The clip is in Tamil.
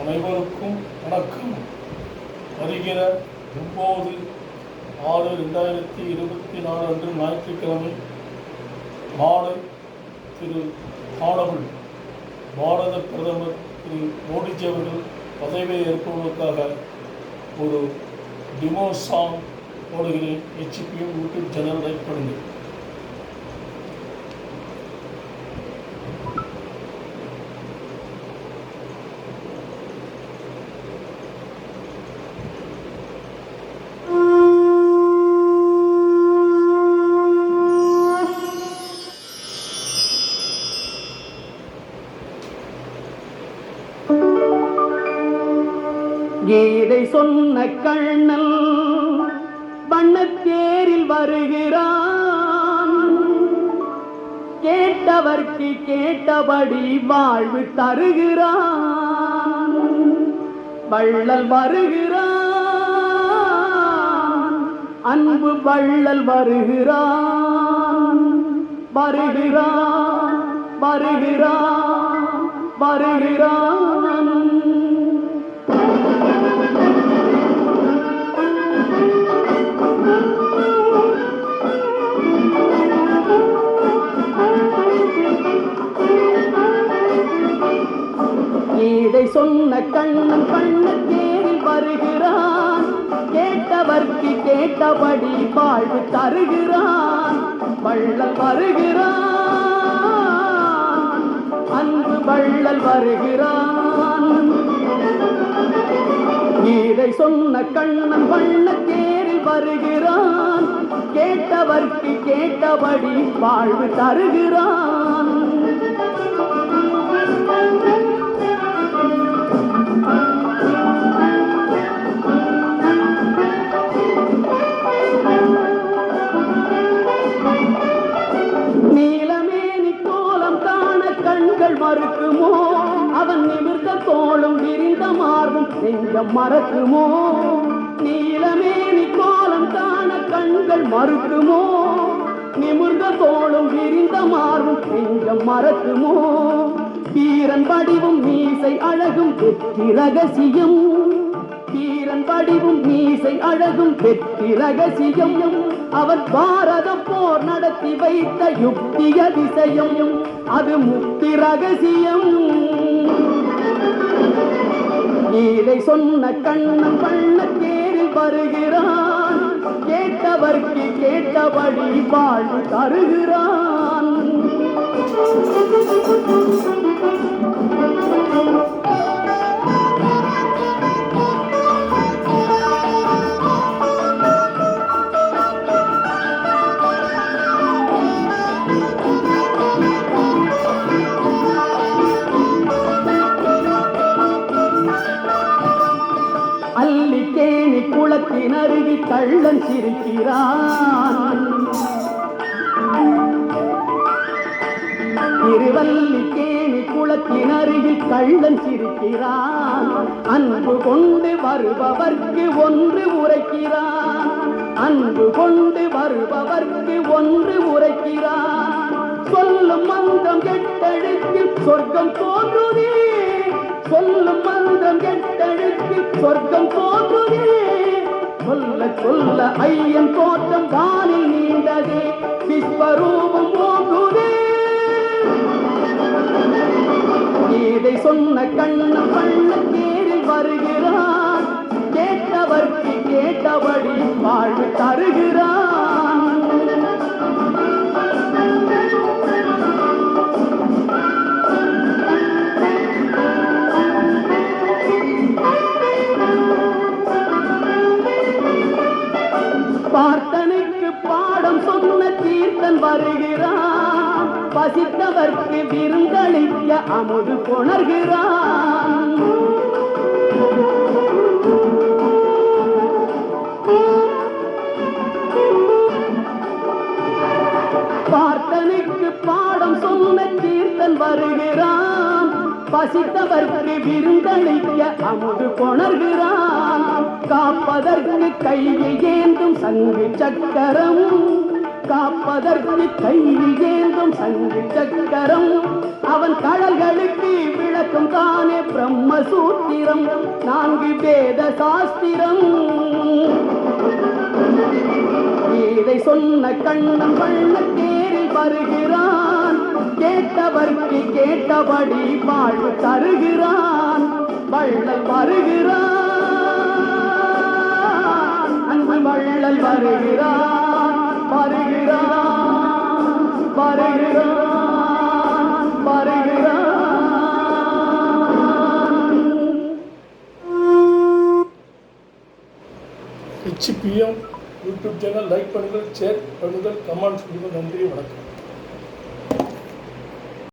அனைவருக்கும் வணக்கம். வருகிற 9/6/2024 அன்று ஞாயிற்றுக்கிழமை மாலை திரு ஆனபிள் பாரத பிரதமர் திரு மோடிஜி அவர்கள் பதவியை ஏற்படுவதற்காக ஒரு டிமோ சாங் போடுகிறேன். HPM யூடியூப் சேனல் லைக் பண்ணுங்கள். கீதை சொன்ன கண்ணல் வண்ணத்தேரில் வருகிறான். கேட்டவர்க்கு கேட்டபடி வாழ்வு தருகிறான். வள்ளல் வருகிறான், அன்பு வள்ளல் வருகிறான். வருகிறான் வருகிறான் வருகிறான். கீதை சொன்ன கண்ணன் வண்ணத்தேரில் வருகிறான். கேட்டவர்க்கு கேட்டபடி வாழ்வு தருகிறான். வள்ளல் வருகிறான், அன்பு வள்ளல் வருகிறான். கீதை சொன்ன கண்ணன் வண்ணத்தேரில் வருகிறான். கேட்டவர்க்கு கேட்டபடி வாழ்வு தருகிறான். கண்கள் மறுக்குமோ, அவன் நிமிர்ந்த தோளும் விரிந்த மார்பும் நெஞ்சம் மறக்குமோ. நீலமேனி கோலம் காண கண்கள் மறுக்குமோ, நிமிர்ந்த தோளும் விரிந்த மார்பும் நெஞ்சம் மறக்குமோ. வீரன் வடிவும் மீசை அழகும் வெற்றி ரகசியம். வீரன் வடிவும் மீசை அழகும் வெற்றி ரகசியம். அவர் பாரத போர் நடத்தி வைத்த யுக்தி அதிசயம். அது முக்தி ரகசியம். கீதை சொன்ன கண்ணன் வண்ணத்தேரில் வருகிறான். கேட்டவர்க்கு கேட்டபடி வாழ்வு தருகிறான். அல்லிக்கேணி குளத்தின் அருகில் கள்ளன் சிரிக்கிறான். திருவல்லிக்கேணி குளத்தின் அருகில் கள்ளன் சிரிக்கிறான். அன்பு கொண்டு வருபவர்க்கு ஒன்று உரைக்கிறான். அன்பு கொண்டு வருபவர்க்கு ஒன்று உரைக்கிறான். சொல்லும் மந்திரம் கெட்டெழுத்தில் சொர்க்கம் தோன்றுதே. சொல்லும் மந்திரம் கெட்டெழுத்தில் சொர்க்கம் தோன்றுதே. சொல்ல சொல்ல ஐயன் தோற்றம் வானில் நீண்டதே. விஸ்வரூபம் ஓங்குதே. கீதை சொன்ன கண்ணன் வண்ணத்தேரில் வருகிறான். கேட்டவர்க்கு கேட்டபடி வாழ்வு தருகிறான். பார்த்தனுக்கு பாடம் சொன்ன தீர்த்தன் வருகிறான். பசித்தவர்க்கு விருந்தளிக்க அமுது கொணர்கிறான். பார்த்தனுக்கு பாடம் சொன்ன தீர்த்தன் வருகிறான். பசித்தவர்க்கு விருந்தளிக்க அமுது கொணர்கிறான். காப்பதற்கு கையில் ஏந்தும் சங்கு சக்கரம். காப்பதற்கு கையில் ஏந்தும் சங்கு சக்கரம். அவன் கடல்களுக்கு விளக்கும் மட்டும் தானே பிரம்மசூத்திரம் 4 வேத சாஸ்திரம் இதை சொன்ன கண்ணன் வண்ணத்தேரில் வருகிறான் கேட்டவர்க்கு கேட்டபடி வாழ்வு தருகிறான் வள்ளல் வருகிறான் அன்பு வள்ளல் வருகிறான் வருகிறான் வருகிறான் வருகிறான். HPM யூடியூப் சேனல் லைக் பண்ணுங்கள், ஷேர் பண்ணுங்கள், கமெண்ட்ஸ் பண்ணுங்கள். நன்றி, வணக்கம்.